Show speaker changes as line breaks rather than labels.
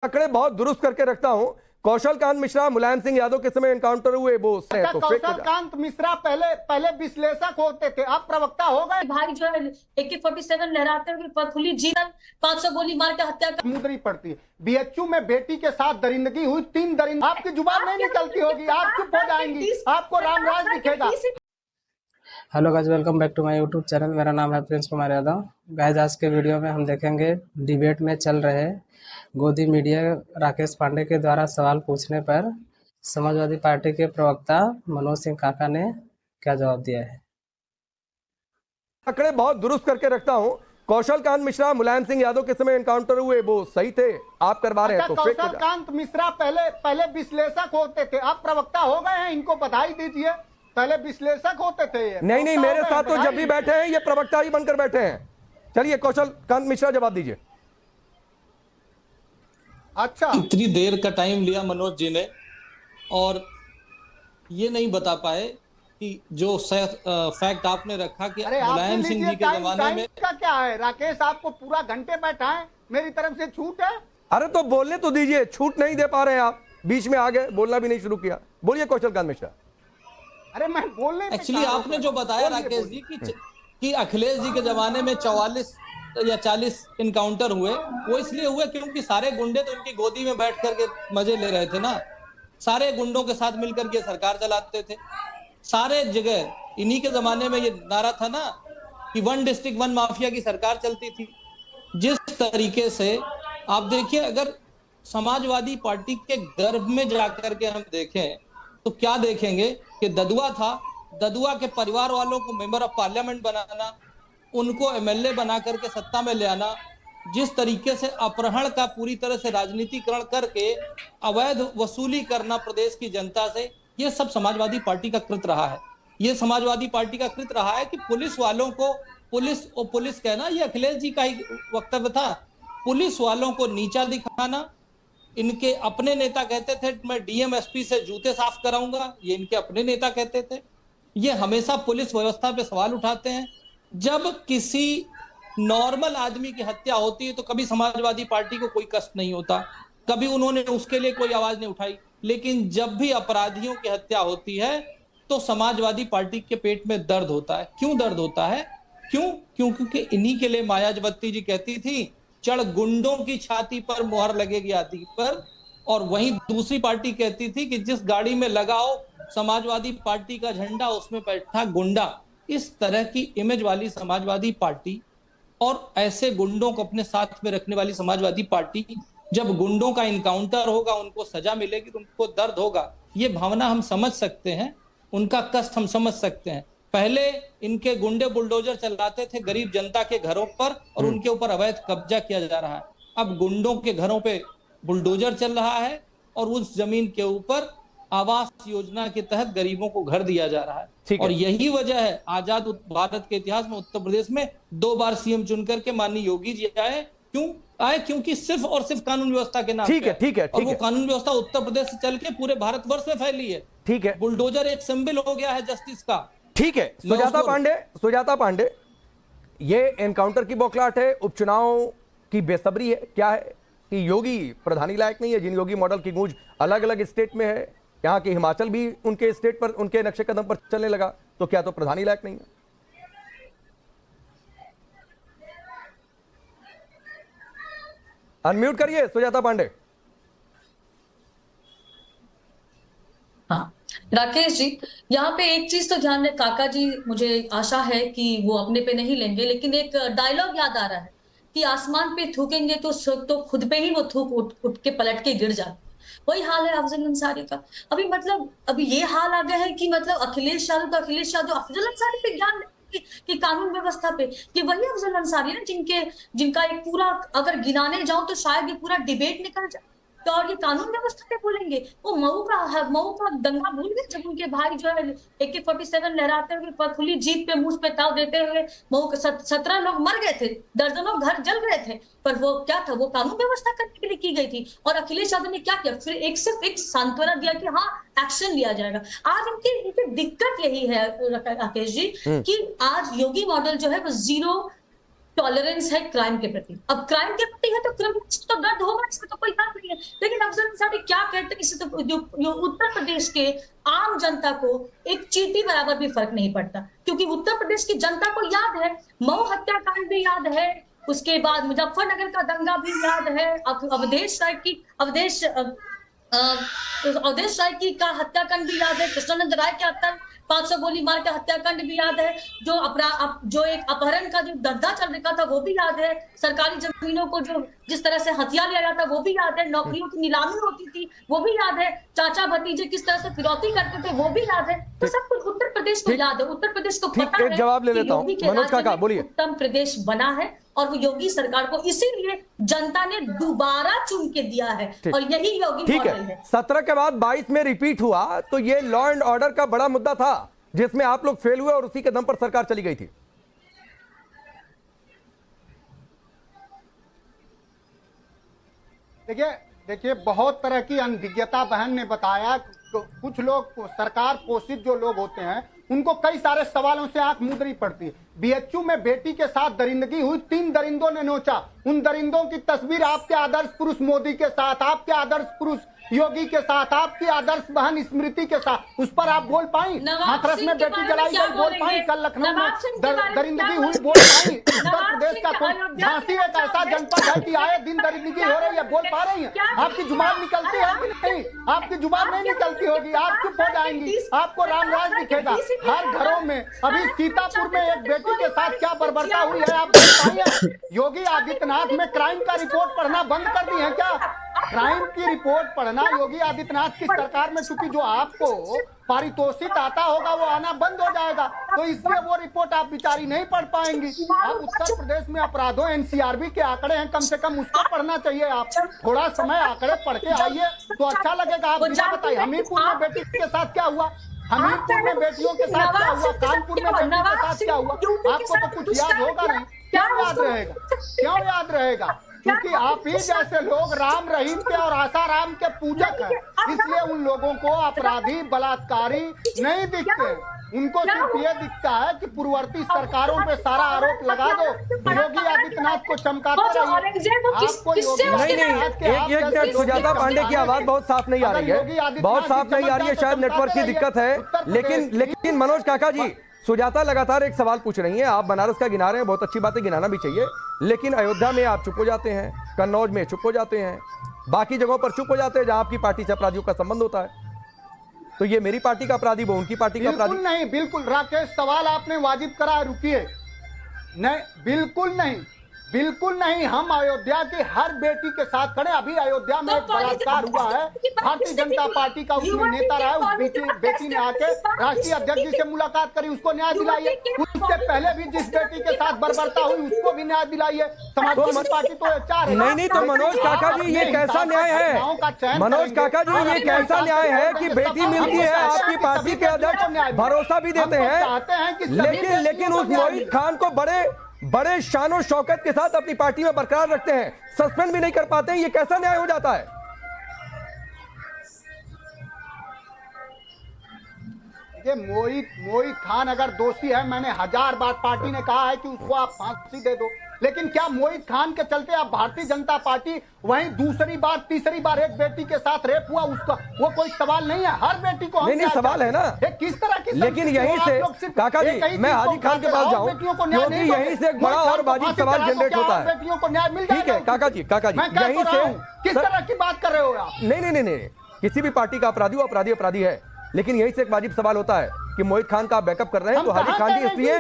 आंकड़े बहुत दुरुस्त करके रखता हूं। कौशल कांत मिश्रा मुलायम सिंह यादव के समय एनकाउंटर हुए वो
कौशल कांत मिश्रा पहले विश्लेषक होते थे, अब प्रवक्ता हो गए।
भाई जो है AK-47 लहराते हुए पथुली जीवन 500 गोली मार के हत्या कर
मुद्री पड़ती है। बीएचयू में बेटी के साथ दरिंदगी हुई, 3 दरिंद आपकी जुबान नहीं निकलती होगी, आप चुप हो जाएंगी, आपको रामराज दिखेगा।
Hello guys, welcome back to my YouTube channel. मेरा नाम है प्रिंस कुमार यादव। गाइस, आज के वीडियो में हम देखेंगे डिबेट में चल रहे गोदी मीडिया राकेश पांडे के द्वारा सवाल पूछने पर समाजवादी पार्टी के प्रवक्ता मनोज सिंह काका ने क्या जवाब दिया है।
आंकड़े बहुत दुरुस्त करके रखता हूं। कौशल कांत मिश्रा मुलायम सिंह यादव के समय एनकाउंटर हुए वो सही थे, आप करवा रहे हैं तो फेक हो
कौशल कांत मिश्रा पहले विश्लेषक होते थे, अब प्रवक्ता हो गए हैं, इनको बधाई दीजिए। पहले विश्लेषक होते थे ये।
नहीं, मेरे साथ तो जब भी बैठे हैं ये प्रवक्ता ही बनकर बैठे हैं। चलिए कौशल कांत मिश्रा जवाब दीजिए।
अच्छा,
इतनी देर का टाइम लिया मनोज जी ने और ये नहीं बता पाए कि जो फैक्ट आपने रखा कि मुलायम सिंह जी के जमाने में
का क्या है। राकेश आपको पूरा घंटे बैठा है, मेरी तरफ से छूट है।
अरे तो बोलने तो दीजिए, छूट नहीं दे पा रहे हैं आप, बीच में आ गए, बोलना भी नहीं शुरू किया। बोलिए कौशल कांत मिश्रा।
अरे मैं बोलने
एक्चुअली आपने जो बताया राकेश जी कि अखिलेश जी के जमाने में 44 या 40 इनकाउंटर हुए, वो इसलिए हुए क्योंकि सारे गुंडे तो उनकी गोदी में बैठ करके मजे ले रहे थे ना। सारे गुंडों के साथ मिलकर के सरकार चलाते थे सारे जगह। इन्हीं के जमाने में ये नारा था ना कि 1 डिस्ट्रिक्ट 1 माफिया की सरकार चलती थी। जिस तरीके से आप देखिए, अगर समाजवादी पार्टी के गर्भ में जाकर के हम देखें तो क्या देखेंगे कि ददुआ था, ददुआ के परिवार वालों को मेंबर ऑफ पार्लियामेंट बनाना, उनको एमएलए बना करके सत्ता में ले आना, जिस तरीके से अपहरण का पूरी तरह से राजनीतिकरण करके अवैध वसूली करना प्रदेश की जनता से, ये सब समाजवादी पार्टी का कृत रहा है। ये समाजवादी पार्टी का कृत रहा है कि पुलिस वालों को पुलिस कहना, ये अखिलेश जी का ही वक्तव्य था, पुलिस वालों को नीचा दिखाना। इनके अपने नेता कहते थे मैं डीएम-एसपी से जूते साफ कराऊंगा, ये इनके अपने नेता कहते थे। ये हमेशा पुलिस व्यवस्था पे सवाल उठाते हैं। जब किसी नॉर्मल आदमी की हत्या होती है तो कभी समाजवादी पार्टी को कोई कष्ट नहीं होता, कभी उन्होंने उसके लिए कोई आवाज नहीं उठाई। लेकिन जब भी अपराधियों की हत्या होती है तो समाजवादी पार्टी के पेट में दर्द होता है। क्यों दर्द होता है? क्योंकि इन्हीं के लिए मायावती जी कहती थी चढ़ गुंडों की छाती पर मुहर लगेगी आदि पर, और वहीं दूसरी पार्टी कहती थी कि जिस गाड़ी में लगाओ समाजवादी पार्टी का झंडा उसमें बैठा गुंडा। इस तरह की इमेज वाली समाजवादी पार्टी और ऐसे गुंडों को अपने साथ में रखने वाली समाजवादी पार्टी, जब गुंडों का इनकाउंटर होगा, उनको सजा मिलेगी, उनको दर्द होगा। ये भावना हम समझ सकते हैं, उनका कष्ट हम समझ सकते हैं। पहले इनके गुंडे बुलडोजर चलाते थे गरीब जनता के घरों पर और उनके ऊपर अवैध कब्जा किया जा रहा है। अब गुंडों के घरों पे बुलडोजर चल रहा है और उस जमीन के ऊपर आवास योजना के तहत गरीबों को घर दिया जा रहा है। और यही वजह है आजाद भारत के इतिहास में उत्तर प्रदेश में 2 बार सीएम चुनकर के माननीय योगी जी आए। क्यों आए? क्योंकि सिर्फ और सिर्फ कानून व्यवस्था के नाम पे।
ठीक है।
और वो कानून व्यवस्था उत्तर प्रदेश से चल के पूरे भारतवर्ष में फैली है।
ठीक है,
बुलडोजर एक सिंबल हो गया है जस्टिस का।
ठीक है। सुजाता पांडे, ये एनकाउंटर की बौखलाहट है, उपचुनाव की बेसब्री है, क्या है कि योगी प्रधानी लायक नहीं है? जिन योगी मॉडल की गूंज अलग अलग स्टेट में है, यहाँ की हिमाचल भी उनके स्टेट पर, उनके नक्शे कदम पर चलने लगा, तो क्या तो प्रधानी लायक नहीं है? अनम्यूट करिए सुजाता पांडे।
हाँ राकेश जी, यहाँ पे एक चीज तो ध्यान रहे काका जी, मुझे आशा है कि वो अपने पे नहीं लेंगे, लेकिन एक डायलॉग याद आ रहा है कि आसमान पे थूकेंगे तो खुद पे ही वो थूक उठ के पलट के गिर जाते। वही हाल है अफजल अंसारी का। अभी ये हाल आ गया है कि मतलब अखिलेश यादव अफजल अंसारी पे ज्ञान कि कानून व्यवस्था पे, कि वही अफजल अंसारी ना जिनका एक पूरा अगर गिनाने जाऊं तो शायद ये पूरा डिबेट निकल जाए। तो और ये कानून व्यवस्था पे बोलेंगे, वो मऊ का दंगा भूल गए जब उनके भाई जो है AK-47 लहराते हुए पथुली जीप पे मुंह पे ताव देते हुए मऊ के 17 लोग मर गए थे, दर्जनों घर जल गए थे, पर वो क्या था? वो कानून व्यवस्था करने के लिए की गई थी। और अखिलेश यादव ने क्या किया? फिर सिर्फ एक सांत्वना दिया कि हाँ एक्शन लिया जाएगा। आज इनकी दिक्कत यही है राकेश जी कि आज योगी मॉडल जो है वो 0 टॉलरेंस है क्राइम के प्रति। अब क्राइम के प्रति है तो क्रिमिनल्स तो दर्द होगा, इसमें तो कोई बात नहीं है। लेकिन अफजल अंसारी क्या कहते हैं, इससे तो जो उत्तर प्रदेश के आम जनता को एक चींटी बराबर भी फर्क नहीं पड़ता, क्योंकि उत्तर प्रदेश की जनता को याद है, मऊ हत्याकांड भी याद है, उसके बाद मुजफ्फरनगर का दंगा भी याद है, अवधेश राय की का हत्याकांड भी याद है, कृष्णानंद राय के हत्या 500 गोली मार के हत्याकांड भी याद है, जो एक अपहरण का जो धंधा चल रहा था वो भी याद है, सरकारी जमीनों को जो जिस तरह से हथिया लिया जाता वो भी याद है, नौकरियों की नीलामी होती थी वो भी याद है, चाचा भतीजे किस तरह से फिरौती करते थे वो भी याद है। तो सब कुछ उत्तर प्रदेश को याद है, उत्तर प्रदेश को पता है।
जवाब ले लेता हूं, मनोज काका बोलिए।
उत्तम प्रदेश बना है और वो योगी सरकार को इसीलिए जनता ने दोबारा चुन के दिया है, और यही योगी मॉडल है।
17 के बाद 22 में रिपीट हुआ, तो ये लॉ एंड ऑर्डर का बड़ा मुद्दा था जिसमें आप लोग फेल हुए और उसी के दम पर सरकार चली गई थी।
देखिए बहुत तरह की अनभिज्ञता बहन ने बताया। तो कुछ लोग सरकार पोषित जो लोग होते हैं उनको कई सारे सवालों से आंख मूंदनी पड़ती है। बीएचयू में बेटी के साथ दरिंदगी हुई, 3 दरिंदों ने नोचा। उन दरिंदों की तस्वीर आपके आदर्श पुरुष मोदी के साथ, आपके आदर्श पुरुष योगी के साथ, आपकी आदर्श बहन स्मृति के साथ, उस पर आप बोल पाई? हाथरस में बेटी जलाई गई बोल पाई? कल लखनऊ में दरिंदगी हुई बोल पाई? उत्तर प्रदेश का कोई झांसी एक ऐसा जनपद है कि आए दिन दरिंदगी हो रही है, बोल पा रही है? आपकी जुबान निकलती है कि नहीं? आपकी जुबान नहीं निकलती होगी, आप चुप हो जाएंगी, आपको रामराज दिखेगा हर घरों में। अभी सीतापुर में एक बेटी के साथ क्या बर्बरता हुई है आप बोल पाइए? योगी आदित्यनाथ में क्राइम का रिपोर्ट पढ़ना बंद कर दी है क्या? क्राइम की रिपोर्ट पढ़ना योगी आदित्यनाथ की सरकार में, चूंकि जो आपको पारितोषिक आता होगा वो आना बंद हो जाएगा, तो इसलिए वो रिपोर्ट आप बेचारी नहीं पढ़ पाएंगी। आप उत्तर प्रदेश में अपराधों एनसीआरबी के आंकड़े हैं, कम से कम उसको पढ़ना चाहिए। आप थोड़ा समय आंकड़े पढ़ के आइए तो अच्छा लगेगा। आप बिना बताइए हमीरपुर में बेटी के साथ क्या हुआ, हमीरपुर में बेटियों के साथ क्या हुआ, कानपुर में बेटी के साथ क्या हुआ, आपको तो कुछ याद होगा नहीं। क्यों याद रहेगा? क्यों याद रहेगा? क्योंकि आप ही जैसे लोग राम रहीम के और आसाराम के पूजक हैं, इसलिए उन लोगों को अपराधी बलात्कारी नहीं दिखते। उनको सिर्फ ये दिखता है कि पूर्ववर्ती सरकारों पे सारा आरोप लगा दो, योगी आदित्यनाथ को चमकाते रहिए। आपको
नहीं, सुजाता पांडे की आवाज बहुत साफ नहीं आ रही है, बहुत साफ नहीं आ रही है, शायद नेटवर्क की दिक्कत है। लेकिन मनोज काका जी, सुजाता लगातार एक सवाल पूछ रही हैं, आप बनारस का गिना रहे हैं, बहुत अच्छी बातें गिनाना भी चाहिए, लेकिन अयोध्या में आप चुप हो जाते हैं, कन्नौज में चुप हो जाते हैं, बाकी जगहों पर चुप हो जाते हैं जहां आपकी पार्टी से अपराधियों का संबंध होता है। तो ये मेरी पार्टी का अपराधी, वो उनकी पार्टी का अपराधी
नहीं। बिल्कुल राकेश, सवाल आपने वाजिब करा, रुकिए। नहीं, बिल्कुल नहीं, बिल्कुल नहीं। हम अयोध्या की हर बेटी के साथ खड़े। अभी अयोध्या में एक बलात्कार हुआ है, भारतीय जनता पार्टी का उसमें नेता रहा है, उस बेटी ने आके राष्ट्रीय अध्यक्ष जी से मुलाकात करी, उसको न्याय दिलाइए। उससे पहले भी जिस बेटी के साथ बर्बरता हुई उसको भी न्याय दिलाइए। समाजवादी पार्टी तो 4
नहीं, तो मनोज काका जी ये कैसा न्याय है? मनोज काका जी ये कैसा न्याय है कि बेटी मिलती है, आपकी पार्टी के अध्यक्ष भरोसा भी देते हैं, लेकिन उस मोहित खान को बड़े शान शौकत के साथ अपनी पार्टी में बरकरार रखते हैं, सस्पेंड भी नहीं कर पाते हैं, ये कैसा न्याय हो जाता है?
ये मोहित खान अगर दोषी है, मैंने 1000 बार पार्टी ने कहा है कि उसको आप फांसी दे दो, लेकिन क्या मोहित खान के चलते अब भारतीय जनता पार्टी वहीं दूसरी बार तीसरी बार एक बेटी के साथ रेप हुआ, उसका वो कोई सवाल नहीं है? हर बेटी को
नहीं सवाल है ना,
किस तरह की?
लेकिन यहीं से काका जी मैं हाजी खान के पास जाऊं, क्योंकि यहीं से एक बड़ा और वाजिब सवाल जनरेट होता है।
बेटियों को न्याय मिल
ठीक है काका जी यहीं से
किस तरह की बात कर रहे हो आप?
नहीं, किसी भी पार्टी का अपराधी है, लेकिन यहीं से एक वाजिब सवाल होता है कि मोहित खान का आप बैकअप कर रहे हैं, तो हाजी खान जी इसलिए